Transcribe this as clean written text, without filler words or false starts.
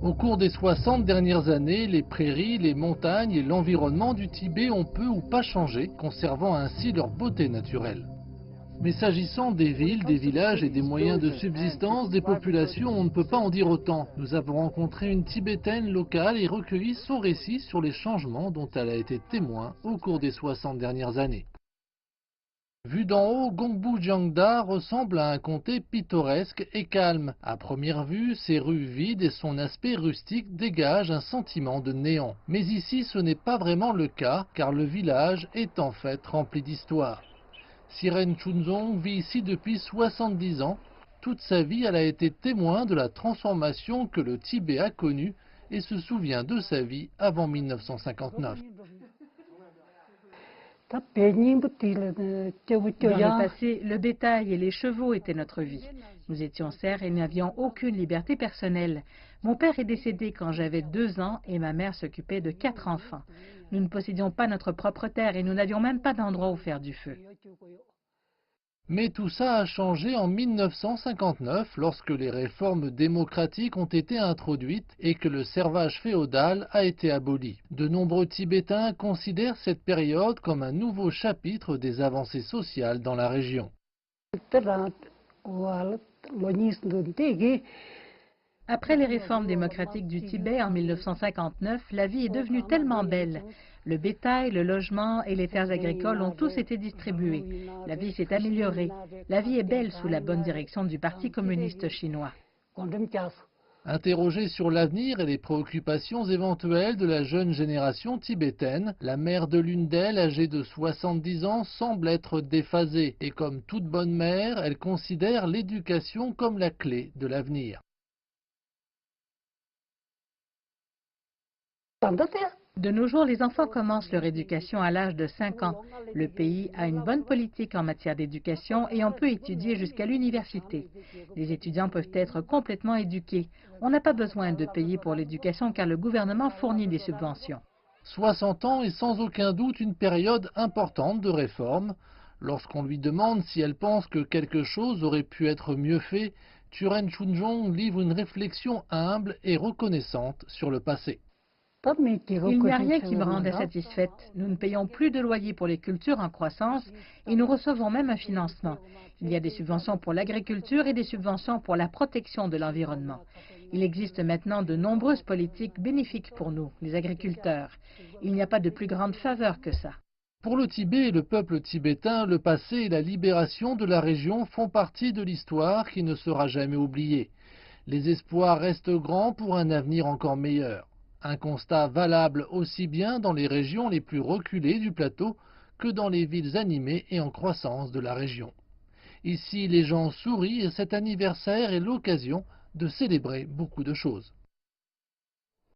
Au cours des 60 dernières années, les prairies, les montagnes et l'environnement du Tibet ont peu ou pas changé, conservant ainsi leur beauté naturelle. Mais s'agissant des villes, des villages et des moyens de subsistance des populations, on ne peut pas en dire autant. Nous avons rencontré une Tibétaine locale et recueilli son récit sur les changements dont elle a été témoin au cours des 60 dernières années. Vu d'en haut, Gongbu Jiangda ressemble à un comté pittoresque et calme. À première vue, ses rues vides et son aspect rustique dégagent un sentiment de néant. Mais ici, ce n'est pas vraiment le cas, car le village est en fait rempli d'histoire. Siren Chunzong vit ici depuis 70 ans. Toute sa vie, elle a été témoin de la transformation que le Tibet a connue et se souvient de sa vie avant 1959. Dans le passé, le bétail et les chevaux étaient notre vie. Nous étions serfs et n'avions aucune liberté personnelle. Mon père est décédé quand j'avais 2 ans et ma mère s'occupait de 4 enfants. Nous ne possédions pas notre propre terre et nous n'avions même pas d'endroit où faire du feu. Mais tout ça a changé en 1959 lorsque les réformes démocratiques ont été introduites et que le servage féodal a été aboli. De nombreux Tibétains considèrent cette période comme un nouveau chapitre des avancées sociales dans la région. Après les réformes démocratiques du Tibet en 1959, la vie est devenue tellement belle. Le bétail, le logement et les terres agricoles ont tous été distribués. La vie s'est améliorée. La vie est belle sous la bonne direction du Parti communiste chinois. Interrogée sur l'avenir et les préoccupations éventuelles de la jeune génération tibétaine, la mère de l'une d'elles, âgée de 70 ans, semble être déphasée. Et comme toute bonne mère, elle considère l'éducation comme la clé de l'avenir. De nos jours, les enfants commencent leur éducation à l'âge de 5 ans. Le pays a une bonne politique en matière d'éducation et on peut étudier jusqu'à l'université. Les étudiants peuvent être complètement éduqués. On n'a pas besoin de payer pour l'éducation car le gouvernement fournit des subventions. 60 ans est sans aucun doute une période importante de réforme. Lorsqu'on lui demande si elle pense que quelque chose aurait pu être mieux fait, Thuren Chunjong livre une réflexion humble et reconnaissante sur le passé. Il n'y a rien qui me rende insatisfaite. Nous ne payons plus de loyer pour les cultures en croissance et nous recevons même un financement. Il y a des subventions pour l'agriculture et des subventions pour la protection de l'environnement. Il existe maintenant de nombreuses politiques bénéfiques pour nous, les agriculteurs. Il n'y a pas de plus grande faveur que ça. Pour le Tibet et le peuple tibétain, le passé et la libération de la région font partie de l'histoire qui ne sera jamais oubliée. Les espoirs restent grands pour un avenir encore meilleur. Un constat valable aussi bien dans les régions les plus reculées du plateau que dans les villes animées et en croissance de la région. Ici, les gens sourient et cet anniversaire est l'occasion de célébrer beaucoup de choses.